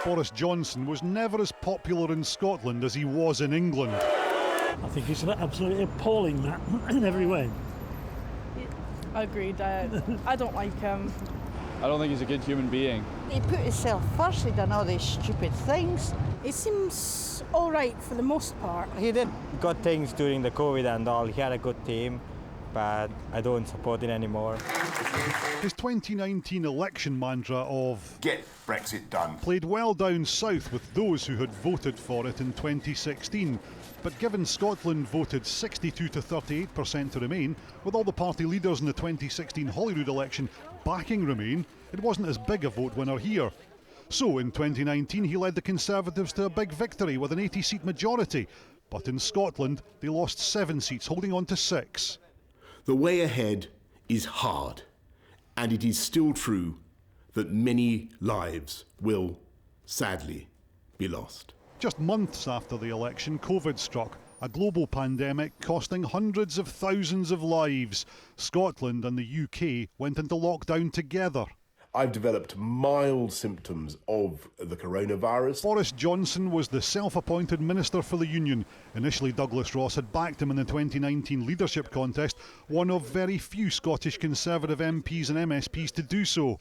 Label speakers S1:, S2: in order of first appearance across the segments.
S1: Boris Johnson was never as popular in Scotland as he was in England.
S2: I think he's absolutely appalling, that, in every way.
S3: Agreed. I don't like him.
S4: I don't think he's a good human being.
S5: He put himself first, he done all these stupid things.
S3: He seems all right for the most part.
S6: He did good things during the COVID and all. He had a good team, but I don't support it anymore.
S1: His 2019 election mantra of
S7: "Get Brexit done"
S1: played well down south with those who had voted for it in 2016. But given Scotland voted 62 to 38% to remain, with all the party leaders in the 2016 Holyrood election backing Remain, it wasn't as big a vote winner here. So in 2019 he led the Conservatives to a big victory with an 80-seat majority. But in Scotland they lost 7 seats, holding on to 6.
S7: The way ahead is hard, and it is still true that many lives will, sadly, be lost.
S1: Just months after the election, COVID struck, a global pandemic costing hundreds of thousands of lives. Scotland and the UK went into lockdown together.
S7: I've developed mild symptoms of the coronavirus.
S1: Boris Johnson was the self-appointed Minister for the Union. Initially, Douglas Ross had backed him in the 2019 leadership contest, one of very few Scottish Conservative MPs and MSPs to do so.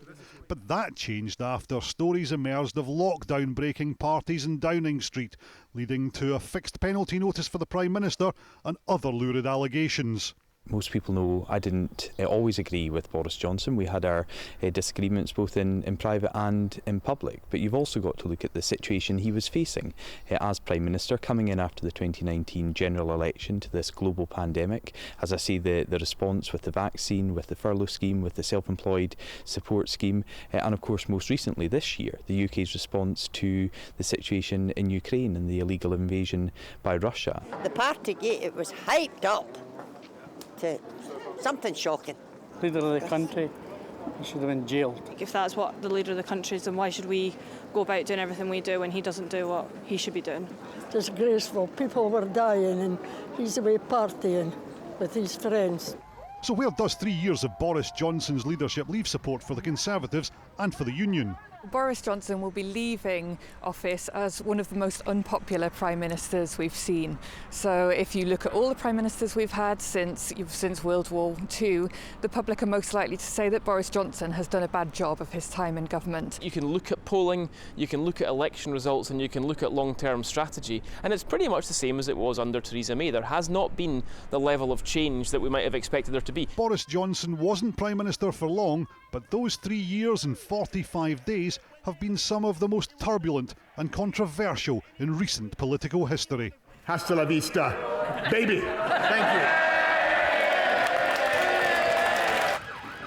S1: But that changed after stories emerged of lockdown-breaking parties in Downing Street, leading to a fixed penalty notice for the Prime Minister and other lurid allegations.
S8: Most people know I didn't always agree with Boris Johnson. We had our disagreements both in private and in public. But you've also got to look at the situation he was facing as Prime Minister, coming in after the 2019 general election to this global pandemic. As I say, the response with the vaccine, with the furlough scheme, with the self-employed support scheme, and of course most recently this year, the UK's response to the situation in Ukraine and the illegal invasion by Russia.
S5: The Partygate, it was hyped up to something shocking.
S9: Leader of the country, he should have been jailed.
S3: If that's what the leader of the country is, then why should we go about doing everything we do when he doesn't do what he should be doing?
S10: Disgraceful. People were dying and he's away partying with his friends.
S1: So where does 3 years of Boris Johnson's leadership leave support for the Conservatives and for the Union?
S11: Boris Johnson will be leaving office as one of the most unpopular Prime Ministers we've seen. So if you look at all the Prime Ministers we've had since World War II, the public are most likely to say that Boris Johnson has done a bad job of his time in government.
S12: You can look at polling, you can look at election results, and you can look at long-term strategy, and it's pretty much the same as it was under Theresa May. There has not been the level of change that we might have expected there to be.
S1: Boris Johnson wasn't Prime Minister for long, but those 3 years and 45 days have been some of the most turbulent and controversial in recent political history.
S7: Hasta la vista, baby. Thank you.